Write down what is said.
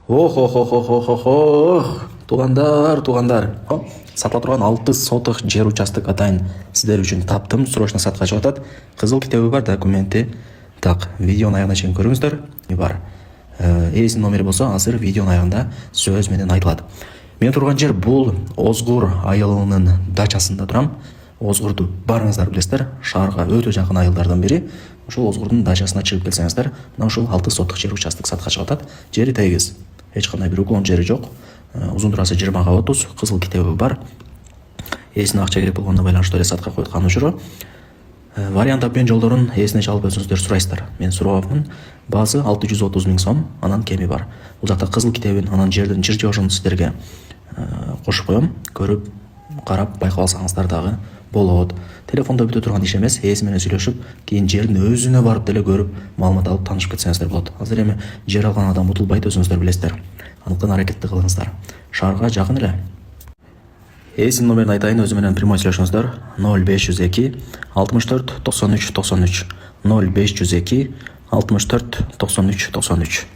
Ох, ох, ох, ох, ох, ох, ох. Туугандар. Сатыла турган 6 сотых жер участок атайын сиздер үчүн таптым. Срочно сатка чыгып атат. Кызыл китеби бар, документи. Так, видеонун аягына чейин көрүңүздөр. Бар. Ээсинин номери болсо азыр видеонун аягында сөз менен айтылат. Мен турган жер бул Озгур айылынын дачасында турам. Озгурду барыңыздар билесиздер, шаарга өтө жакын айылдардан бири. Ошол Озгурдун дачасына чыгып келсеңиздер, мына ушул 6 соттук жер участок сатка чыгып атат. Жери тегиз. Эч кандай бир уклон жери жок. Узун турасы 20 га 30, кызыл китеби бар. Ээсине акча керек болгондо байланыштуу эле сатка коюлган учуру. Вариант обмен жолдорун ээсине чалып өзүңүздөр сурайсыздар. Мен сурабапмын. Базы 630 миң сом, анан кеми бар. Бул жакта кызыл китебин, анан жердин чыр-чожун сиздерге кошуп коем. Көрүп, карап, байкап алсаңыздар дагы болот. Телефондо бүтө турган иш эмес, ээси менен сүйлөшүп, кийин жердин өзүнө барып деле көрүп, маалымат алып таанышып кетсеңиздер болот. Азыр эми жер алган адам утулбайт, өзүңүздөр билесиздер. Андыктан аракетти кылыңыздар. Шаарга жакын эле. Ээсинин номерин айтайын, өзү менен прямой сүйлөшүңүздөр. 0502 64 93 93 0502 64 93 93.